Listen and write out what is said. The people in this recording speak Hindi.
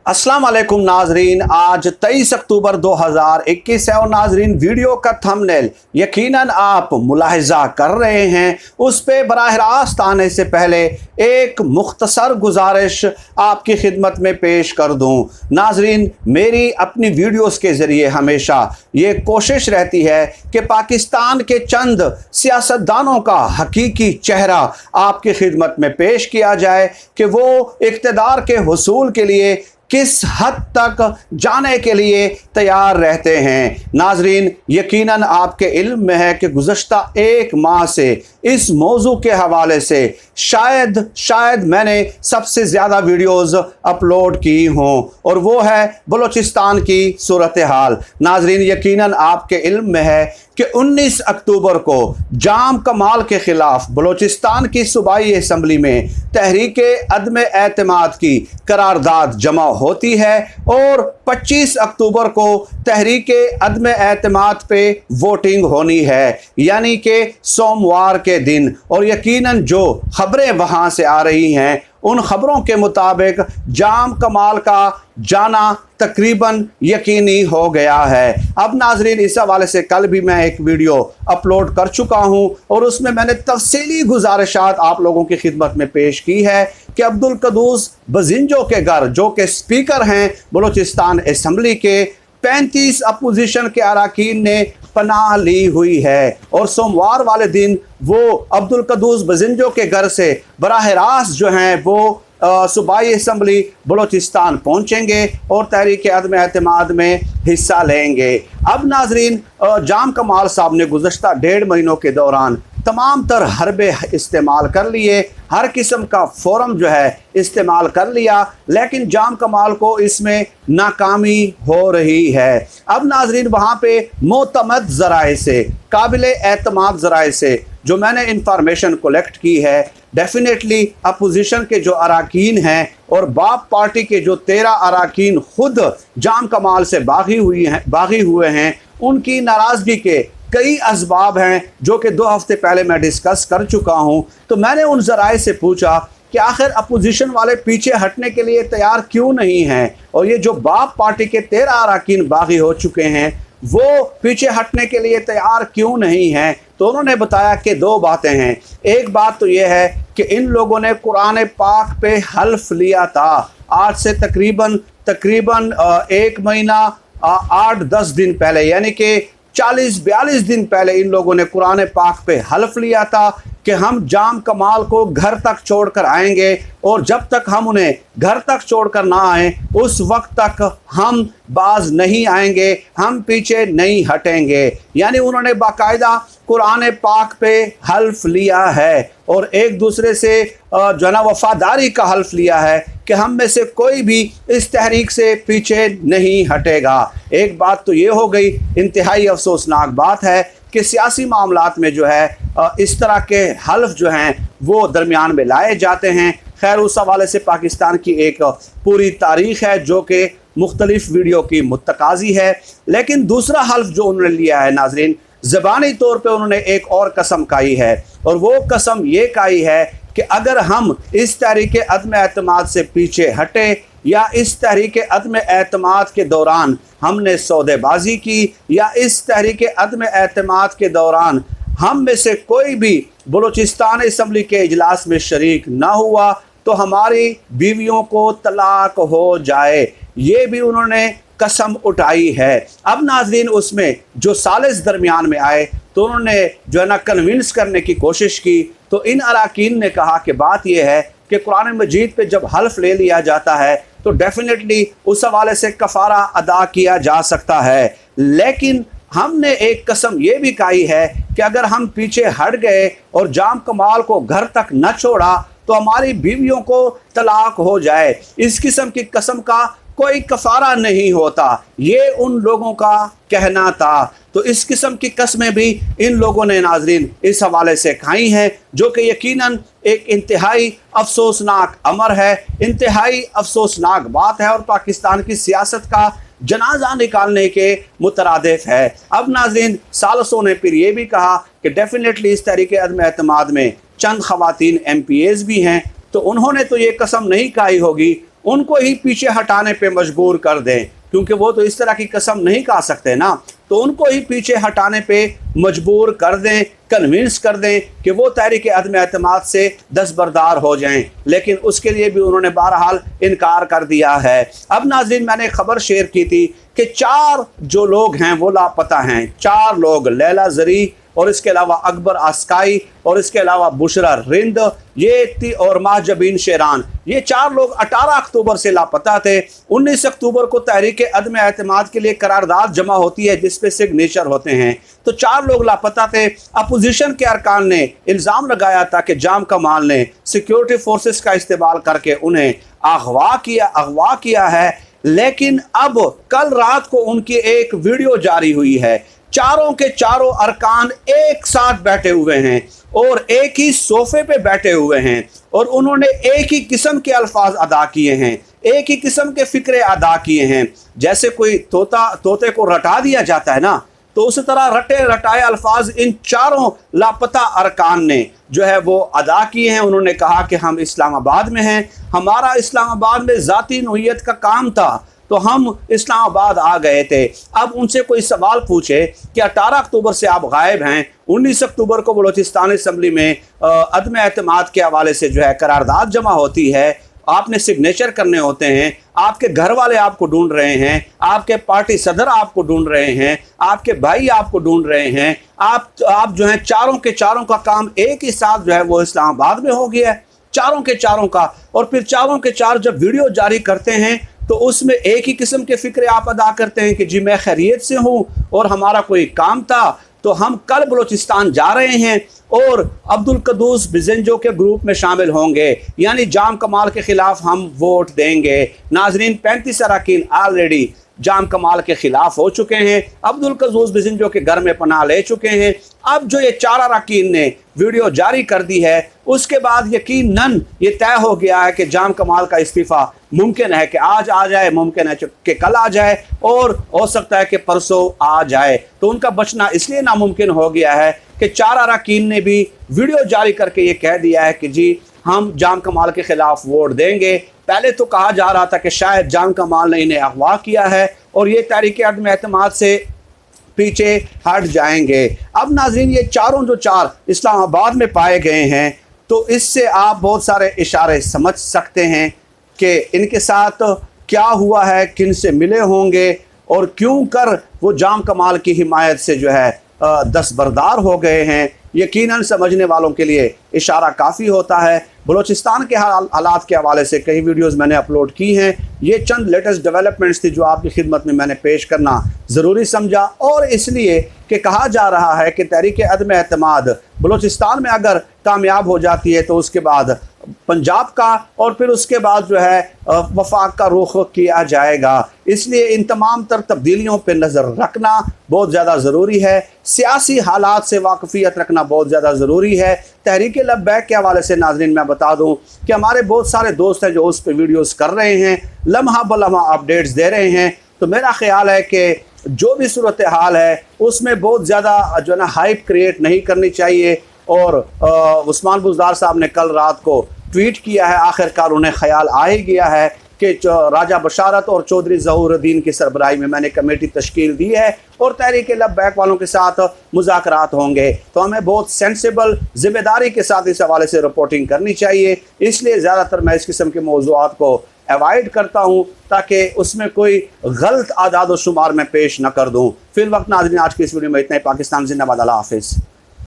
अस्सलाम वालेकुम नाजरीन, आज 23 अक्टूबर 2021 है और नाजरीन वीडियो का थंबनेल यकीनन आप मुलाहिजा कर रहे हैं। उस पे बराह रास्त आने से पहले एक मुख्तसर गुजारिश आपकी खिदमत में पेश कर दूं। नाजरीन, मेरी अपनी वीडियोस के ज़रिए हमेशा ये कोशिश रहती है कि पाकिस्तान के चंद सियासतदानों का हकीकी चेहरा आपकी खिदमत में पेश किया जाए कि वो इक़्तिदार के हुसूल के लिए किस हद तक जाने के लिए तैयार रहते हैं। नाजरीन, यकीनन आपके इल्म में है कि गुज़श्ता एक माह से इस मौजू के हवाले से शायद मैंने सबसे ज़्यादा वीडियोस अपलोड की हों और वो है बलूचिस्तान की सूरत हाल। नाजरीन, यकीनन आपके इल्म में है कि 19 अक्टूबर को जाम कमाल के ख़िलाफ़ बलूचिस्तान की सूबाई असम्बली में तहरीक अदम एतमाद की करारदाद जमा होती है और 25 अक्टूबर को तहरीक अदम एतमाद पे वोटिंग होनी है, यानी कि सोमवार के दिन। और यकीनन जो खबरें वहाँ से आ रही हैं उन खबरों के मुताबिक जाम कमाल का जाना तकरीबन यकीनी हो गया है। अब नाजरीन, इस हवाले से कल भी मैं एक वीडियो अपलोड कर चुका हूं और उसमें मैंने तफसीली गुजारिशात आप लोगों की खिदमत में पेश की है कि अब्दुल कदूस बजिंजो के घर, जो कि स्पीकर हैं बलूचिस्तान असम्बली के, 35 अपोजिशन के अरकान ने पनाह ली हुई है और सोमवार वाले दिन वो अब्दुल कदूस बजिंजो के घर से बराह रास्त जो हैं वो सूबाई असम्बली बलूचिस्तान पहुँचेंगे और तहरीक अदम एतमाद में हिस्सा लेंगे। अब नाजरीन, जाम कमाल साहब ने गुज़श्ता 1.5 महीनों के दौरान तमाम तर हरबे इस्तेमाल कर लिए, हर किस्म का फोरम जो है इस्तेमाल कर लिया, लेकिन जाम कमाल को इसमें नाकामी हो रही है। अब नाजरीन, वहाँ पे मोतमद ज़राए से, काबिल एतमाद ज़राए से जो मैंने इंफॉर्मेशन कलेक्ट की है, डेफिनेटली अपोजिशन के जो अरकान हैं और बाप पार्टी के जो 13 अरकान खुद जाम कमाल से बागी हुए हैं, उनकी नाराज़गी के कई असबाब हैं जो कि 2 हफ्ते पहले मैं डिस्कस कर चुका हूं। तो मैंने उन ज़राए से पूछा कि आखिर अपोजिशन वाले पीछे हटने के लिए तैयार क्यों नहीं हैं, और ये जो बाप पार्टी के 13 अरकान बागी हो चुके हैं वो पीछे हटने के लिए तैयार क्यों नहीं हैं। तो उन्होंने बताया कि 2 बातें हैं। एक बात तो ये है कि इन लोगों ने कुरान पाक पे हल्फ लिया था, आज से तकरीबन 1 महीना 8-10 दिन पहले, यानी कि 40-42 दिन पहले इन लोगों ने कुरान पाक पे हल्फ लिया था कि हम जाम कमाल को घर तक छोड़कर आएंगे और जब तक हम उन्हें घर तक छोड़कर ना आए उस वक्त तक हम बाज नहीं आएंगे, हम पीछे नहीं हटेंगे। यानी उन्होंने बाकायदा कुरान पाक पे हल्फ लिया है और एक दूसरे से जो है ना वफादारी का हल्फ लिया है कि हम में से कोई भी इस तहरीक से पीछे नहीं हटेगा। एक बात तो ये हो गई। इंतहाई अफसोसनाक बात है कि सियासी मामलात में जो है इस तरह के हल्फ जो हैं वो दरमियान में लाए जाते हैं। खैर, उस हवाले से पाकिस्तान की एक पूरी तारीख़ है जो कि मुख्तलिफ वीडियो की मुत्तकाज़ी है। लेकिन दूसरा हल्फ जो उन्होंने लिया है नाजरीन, ज़बानी तौर पे उन्होंने एक और कसम खाई है और वो कसम ये खाई है कि अगर हम इस तहरीक अदम एतमाद से पीछे हटे या इस तहरीक अदम एतमाद के दौरान हमने सौदेबाजी की या इस तहरीक अदम एतमाद के दौरान हम में से कोई भी बलूचिस्तान असम्बली के इजलास में शरीक ना हुआ तो हमारी बीवियों को तलाक हो जाए। ये भी उन्होंने कसम उठाई है। अब नाजरीन, उसमें जो सालिस दरमियान में आए तो उन्होंने जो है ना कन्विंस करने की कोशिश की। तो इन अरकान ने कहा कि बात यह है कि कुरान मजीद पे जब हल्फ ले लिया जाता है तो डेफिनेटली उस हवाले से कफ़ारा अदा किया जा सकता है, लेकिन हमने एक कसम ये भी खाई है कि अगर हम पीछे हट गए और जाम कमाल को घर तक न छोड़ा तो हमारी बीवियों को तलाक हो जाए। इस किस्म की कसम का कोई कफ़ारा नहीं होता, ये उन लोगों का कहना था। तो इस किस्म की कस्में भी इन लोगों ने नाजरीन इस हवाले से खाई हैं, जो कि यकीनन एक इंतहाई अफसोसनाक अमर है, इंतहाई अफसोसनाक बात है और पाकिस्तान की सियासत का जनाजा निकालने के मुतरादिफ है। अब नाजरीन, सालसों ने फिर ये भी कहा कि डेफिनेटली इस तहरीक अदम एतमाद में चंद ख़वातीन MPAs भी हैं, तो उन्होंने तो ये कसम नहीं खाई होगी, उनको ही पीछे हटाने पे मजबूर कर दें, क्योंकि वो तो इस तरह की कसम नहीं खा सकते ना, तो उनको ही पीछे हटाने पे मजबूर कर दें, कन्विंस कर दें कि वो तहरीक अदम एतमाद से दस्तबरदार हो जाएं। लेकिन उसके लिए भी उन्होंने बहरहाल इनकार कर दिया है। अब नाज़रीन, मैंने एक खबर शेयर की थी कि 4 जो लोग हैं वो लापता हैं। 4 लोग, लैला ज़री और इसके अलावा अकबर अस्काई और इसके अलावा बुशरा रिंद और महजबीन शेरान, ये 4 लोग 18 अक्टूबर से लापता थे। 19 अक्टूबर को तहरीक अदम एतमाद के लिए करारदाद जमा होती है जिसपे सिग्नेचर होते हैं। तो 4 लोग लापता थे। अपोजिशन के अरकान ने इल्ज़ाम लगाया था कि जाम कमाल ने सिक्योरिटी फोर्सेस का इस्तेमाल करके उन्हें अगवा किया है। लेकिन अब कल रात को उनकी एक वीडियो जारी हुई है। चारों के चारों अरकान एक साथ बैठे हुए हैं और एक ही सोफे पे बैठे हुए हैं और उन्होंने एक ही किस्म के अल्फाज अदा किए हैं, एक ही किस्म के फिक्रे अदा किए हैं। जैसे कोई तोते को रटा दिया जाता है ना, तो उसी तरह रटे रटाए अल्फाज इन 4 लापता अरकान ने जो है वो अदा किए हैं। उन्होंने कहा कि हम इस्लामाबाद में हैं, हमारा इस्लामाबाद में ज़ाती नौइयत का काम था तो हम इस्लामाबाद आ गए थे। अब उनसे कोई सवाल पूछे कि 18 अक्टूबर से आप गायब हैं, 19 अक्टूबर को बलोचिस्तान असम्बली में अदम एतमाद के हवाले से जो है करारदाद जमा होती है, आपने सिग्नेचर करने होते हैं, आपके घर वाले आपको ढूंढ रहे हैं, आपके पार्टी सदर आपको ढूंढ रहे हैं, आपके भाई आपको ढूंढ रहे हैं, आप जो है चारों के चारों का काम एक ही साथ जो है वो इस्लामाबाद में हो गया है, चारों के चारों का। और फिर चारों के चार जब वीडियो जारी करते हैं तो उसमें एक ही किस्म के फिक्रे आप अदा करते हैं कि जी मैं खैरियत से हूँ और हमारा कोई काम था तो हम कल बलोचिस्तान जा रहे हैं और अब्दुल कदूस बिजेंजो के ग्रुप में शामिल होंगे, यानी जाम कमाल के खिलाफ हम वोट देंगे। नाजरीन, 35 अरकान ऑलरेडी जाम कमाल के खिलाफ हो चुके हैं, अब्दुल कदूस बिजेंजो के घर में पनाह ले चुके हैं। अब जो ये 4 अरकान ने वीडियो जारी कर दी है, उसके बाद यकीनन ये तय हो गया है कि जाम कमाल का इस्तीफ़ा मुमकिन है कि आज आ जाए, मुमकिन है कि कल आ जाए और हो सकता है कि परसों आ जाए। तो उनका बचना इसलिए नामुमकिन हो गया है कि 4 अरकान ने भी वीडियो जारी करके ये कह दिया है कि जी हम जाम कमाल के खिलाफ वोट देंगे। पहले तो कहा जा रहा था कि शायद जाम कमाल ने इन्हें अगवा किया है और ये तहरीक अदम एतमाद से पीछे हट जाएंगे। अब नाज़रीन, ये चारों जो 4 इस्लामाबाद में पाए गए हैं, तो इससे आप बहुत सारे इशारे समझ सकते हैं कि इनके साथ क्या हुआ है, किन से मिले होंगे और क्यों कर वो जाम कमाल की हिमायत से जो है दस्तबरदार हो गए हैं। यकीनन समझने वालों के लिए इशारा काफ़ी होता है। बलोचिस्तान के हालात के हवाले से कई वीडियोस मैंने अपलोड की हैं। ये चंद लेटेस्ट डेवलपमेंट्स थी जो आपकी खिदमत में मैंने पेश करना ज़रूरी समझा, और इसलिए कि कहा जा रहा है कि तहरीक अदम एतमाद बलोचिस्तान में अगर कामयाब हो जाती है तो उसके बाद पंजाब का और फिर उसके बाद जो है वफाक का रुख किया जाएगा। इसलिए इन तमाम तर तब्दीलियों पर नज़र रखना बहुत ज़्यादा ज़रूरी है। सियासी हालात से वाकफ़ियत रखना बहुत ज़्यादा ज़रूरी है। तहरीक लब्बैक के हवाले से नाज़रीन मैं बता दूं कि हमारे बहुत सारे दोस्त हैं जो उस पर वीडियोस कर रहे हैं, लम्हा ब लम्हा अपडेट्स दे रहे हैं। तो मेरा ख्याल है कि जो भी सूरत हाल है उसमें बहुत ज़्यादा जो है ना हाइप क्रिएट नहीं करनी चाहिए। और उस्मान बुज़दार साहब ने कल रात को ट्वीट किया है, आखिरकार उन्हें ख्याल आ ही गया है कि राजा बशारत और चौधरी ज़हूरुद्दीन की सरबराही में मैंने कमेटी तश्कील दी है और तहरीक लब्बैक वालों के साथ मुज़ाकरात होंगे। तो हमें बहुत सेंसिबल ज़िम्मेदारी के साथ इस हवाले से रिपोर्टिंग करनी चाहिए। इसलिए ज़्यादातर मैं इस किस्म के मौज़ूआत को अवॉइड करता हूँ ताकि उसमें कोई गलत आदाद व शुमार में पेश न कर दूँ। फिर वक्त नाज़रीन, आज की इस वीडियो में इतना ही। पाकिस्तान जिंदाबाद, अल्लाह हाफ़िज़।